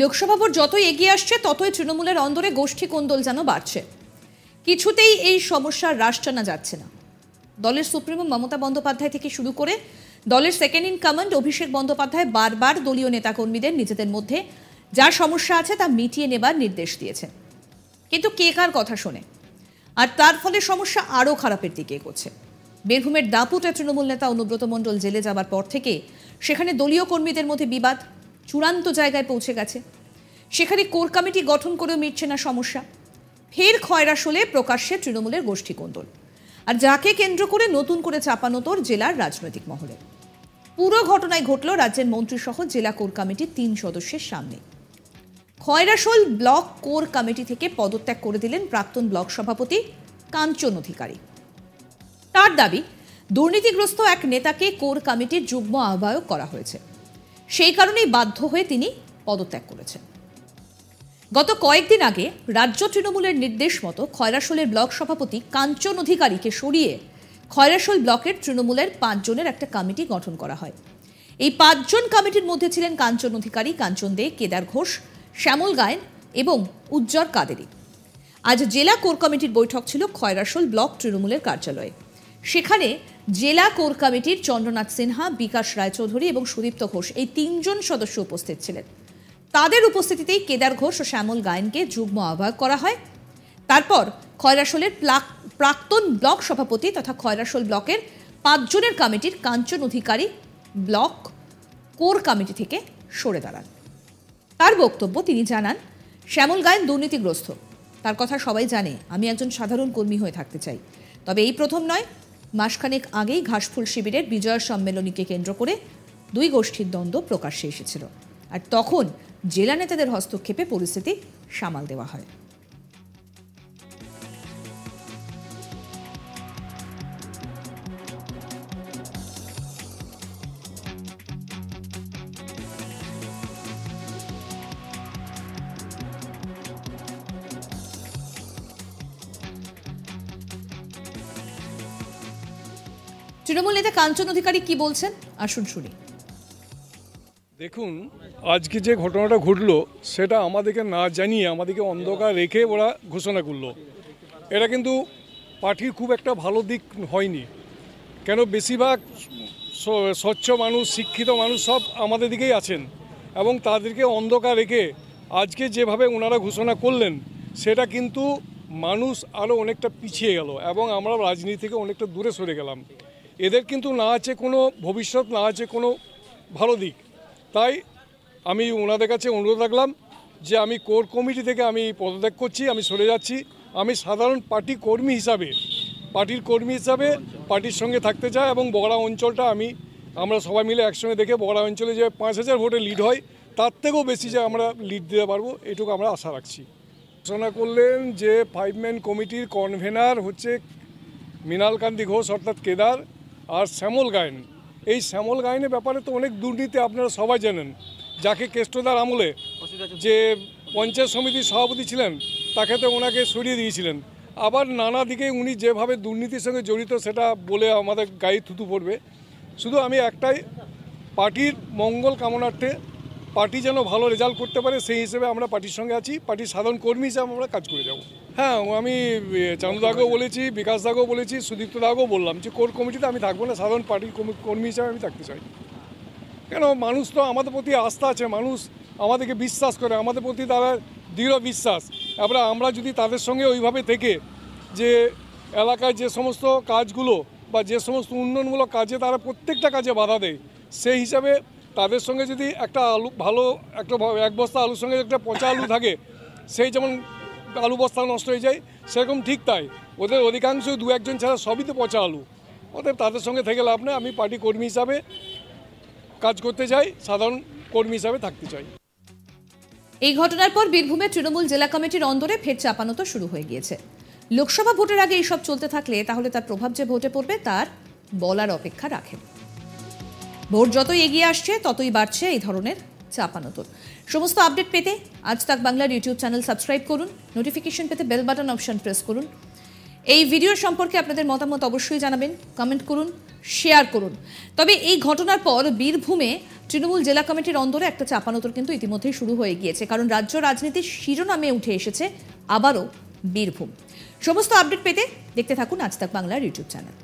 Lok Sabha vote যতই এগিয়ে আসছে ততই তৃণমূলের অন্দরে গোষ্ঠী কোন্দল যেন বাড়ছে। কিছুতেই এই সমস্যার হ্রাস টানা যাচ্ছে না। দলের সুপ্রিমো মমতা বন্দ্যোপাধ্যায় থেকে শুরু করে দলের second in command Abhishek Bandyopadhyay বারবার দলীয় নেতাকর্মীদের নিজেদের মধ্যে যা সমস্যা আছে তা মিটিয়ে নেবার নির্দেশ দিয়েছেন, কিন্তু কে কার কথা শোনে? আর তার ফলে সমস্যা আরও খারাপের দিকে এগোচ্ছে। বীরভূমের দাপুটে তৃণমূল নেতা অনুব্রত মণ্ডল জেলে যাবার পর থেকে সেখানে দলীয় কর্মীদের মধ্যে বিবাদ চূড়ান্ত জায়গায় পৌঁছে গেছে। সেখানে কোর কমিটি গঠন করেও মিটছে না সমস্যা। ফের খয়রাশোলে প্রকাশ্যে তৃণমূলের গোষ্ঠী কোন্দল, আর যাকে কেন্দ্র করে নতুন করে চাপানোতর জেলার রাজনৈতিক মহলে। পুরো ঘটনায় ঘটল রাজ্যের মন্ত্রীসহ জেলা কোর কমিটির 3 সদস্যের সামনে। খয়রাশোল ব্লক কোর কমিটি থেকে পদত্যাগ করে দিলেন প্রাক্তন ব্লক সভাপতি কাঞ্চন অধিকারী। তার দাবি, দুর্নীতিগ্রস্ত এক নেতাকে কোর কমিটির যুগ্ম আহ্বায়ক করা হয়েছে, সেই কারণেই বাধ্য হয়ে তিনি পদত্যাগ করেছেন। গত কয়েকদিন আগে রাজ্য তৃণমূলের নির্দেশ মতো খয়রাশোলের ব্লক সভাপতি কাঞ্চন অধিকারীকে সরিয়ে খয়রাশোল ব্লকের তৃণমূলের 5 জনের একটা কমিটি গঠন করা হয়। এই 5 জন কমিটির মধ্যে ছিলেন কাঞ্চন অধিকারী, কাঞ্চন দে, কেদার ঘোষ, শ্যামল গায়েন এবং উজ্জ্বল কাদেরি। আজ জেলা কোর কমিটির বৈঠক ছিল খয়রাশোল ব্লক তৃণমূলের কার্যালয়ে। সেখানে জেলা কোর কমিটির চন্দ্রনাথ সিনহা, বিকাশ রায়চৌধুরী এবং সুদীপ্ত ঘোষ এই 3 জন সদস্য উপস্থিত ছিলেন। তাদের উপস্থিতিতেই কেদার ঘোষ ও শ্যামল গায়েনকে যুগ্ম আহ্বায়ক করা হয়। তারপর খয়রাশোলের প্রাক্তন ব্লক সভাপতি তথা খয়রাশোল ব্লকের 5 জনের কমিটির কাঞ্চন অধিকারী ব্লক কোর কমিটি থেকে সরে দাঁড়ান। তার বক্তব্য, তিনি জানান, শ্যামল গায়েন দুর্নীতিগ্রস্ত, তার কথা সবাই জানে। আমি একজন সাধারণ কর্মী হয়ে থাকতে চাই। তবে এই প্রথম নয়, মাসখানেক আগেই ঘাসফুল শিবিরের বিজয় সম্মেলনীকে কেন্দ্র করে 2 গোষ্ঠীর দ্বন্দ্ব প্রকাশ্যে এসেছিল, আর তখন জেলা নেতাদের হস্তক্ষেপে পরিস্থিতি সামাল দেওয়া হয়। তৃণমূল নেতা কাঞ্চন অধিকারী কি বলছেন, আসুন শুনি। দেখুন, আজকে যে ঘটনাটা ঘটলো সেটা আমাদেরকে না জানিয়ে আমাদেরকে অন্ধকার রেখে ওরা ঘোষণা করলো। এটা কিন্তু পার্টির খুব একটা ভালো দিক হয়নি। কেন, বেশিরভাগ স্বচ্ছ মানুষ, শিক্ষিত মানুষ সব আমাদের দিকেই আছেন, এবং তাদেরকে অন্ধকার রেখে আজকে যেভাবে ওনারা ঘোষণা করলেন সেটা কিন্তু মানুষ আরও অনেকটা পিছিয়ে গেল এবং আমরা রাজনীতি থেকে অনেকটা দূরে সরে গেলাম। এদের কিন্তু না আছে কোনো ভবিষ্যৎ, না আছে কোনো ভালো দিক। তাই আমি ওনাদের কাছে অনুরোধ রাখলাম যে আমি কোর কমিটি থেকে আমি পদত্যাগ করছি, আমি সরে যাচ্ছি। আমি সাধারণ পার্টির কর্মী হিসাবে পার্টির সঙ্গে থাকতে চাই, এবং বগড়া অঞ্চলটা আমরা সবাই মিলে একসঙ্গে দেখে বগড়া অঞ্চলে যে 5000 ভোটে লিড হয় তার থেকেও বেশি যে আমরা লিড দিতে পারবো, এটুকু আমরা আশা রাখছি। ঘোষণা করলেন যে 5 ম্যান কমিটির কনভেনার হচ্ছে মৃণালকান্তি ঘোষ অর্থাৎ কেদার আর শ্যামল গায়েন। এই শ্যামল গায়েনের ব্যাপারে তো অনেক দুর্নীতি আপনারা সবাই জানেন। যাকে কেষ্টদার আমলে যে পঞ্চায়েত সমিতির সভাপতি ছিলেন তাকে তো ওনাকে সরিয়ে দিয়েছিলেন। আবার নানা দিকে উনি যেভাবে দুর্নীতির সঙ্গে জড়িত সেটা বলে আমাদের গায়ে থুতু পড়বে। শুধু আমি একটাই, পার্টির মঙ্গল কামনার্থে পার্টি যেন ভালো রেজাল্ট করতে পারে সেই হিসেবে আমরা পার্টির সঙ্গে আছি। পার্টির সাধারণ কর্মী হিসেবে আমরা কাজ করে যাব। হ্যাঁ, আমি চান্দুদাকেও বলেছি, বিকাশ দাকেও বলেছি, সুদীপ্ত দাকেও বললাম যে কোর কমিটিতে আমি থাকবো না, সাধারণ পার্টির কর্মী হিসাবে আমি থাকতে চাই। কেন, মানুষ তো আমাদের প্রতি আস্থা আছে, মানুষ আমাদেরকে বিশ্বাস করে, আমাদের প্রতি তারা দৃঢ় বিশ্বাস। এবার আমরা যদি তাদের সঙ্গে ওইভাবে থেকে যে এলাকায় যে সমস্ত কাজগুলো বা যে সমস্ত উন্নয়নমূলক কাজে তারা প্রত্যেকটা কাজে বাধা দেয়, সেই হিসাবে তাদের সঙ্গে যদি একটা আলু ভালো একটা 1 বস্তা আলুর সঙ্গে একটা পচা আলু থাকে, সেই যেমন আলু বস্তা নষ্ট হয়ে যায়, সেরকম ঠিক তাই ওদের অধিকাংশ 2-1 জন ছাড়া সবই তো পচা আলু। তাদের সঙ্গে থেকে লাভ নেই। আমি পার্টি কর্মী হিসাবে কাজ করতে চাই, সাধারণ কর্মী হিসাবে থাকতে চাই। এই ঘটনার পর বীরভূমের তৃণমূল জেলা কমিটির অন্দরে ফের চাপানোতো শুরু হয়ে গিয়েছে। লোকসভা ভোটের আগে এইসব চলতে থাকলে তাহলে তার প্রভাব যে ভোটে পড়বে তার বলার অপেক্ষা রাখেন। ভোট যতই এগিয়ে আসছে ততই বাড়ছে এই ধরনের চাপানোতোর। সমস্ত আপডেট পেতে আজ তাক বাংলার ইউটিউব চ্যানেল সাবস্ক্রাইব করুন, নোটিফিকেশন পেতে বেল বাটন অপশন প্রেস করুন। এই ভিডিও সম্পর্কে আপনাদের মতামত অবশ্যই জানাবেন, কমেন্ট করুন, শেয়ার করুন। তবে এই ঘটনার পর বীরভূমে তৃণমূল জেলা কমিটির অন্দরে একটা চাপানোতর কিন্তু ইতিমধ্যেই শুরু হয়ে গিয়েছে, কারণ রাজ্য রাজনীতির শিরোনামে উঠে এসেছে আবারও বীরভূম। সমস্ত আপডেট পেতে দেখতে থাকুন আজ তাক বাংলার ইউটিউব চ্যানেল।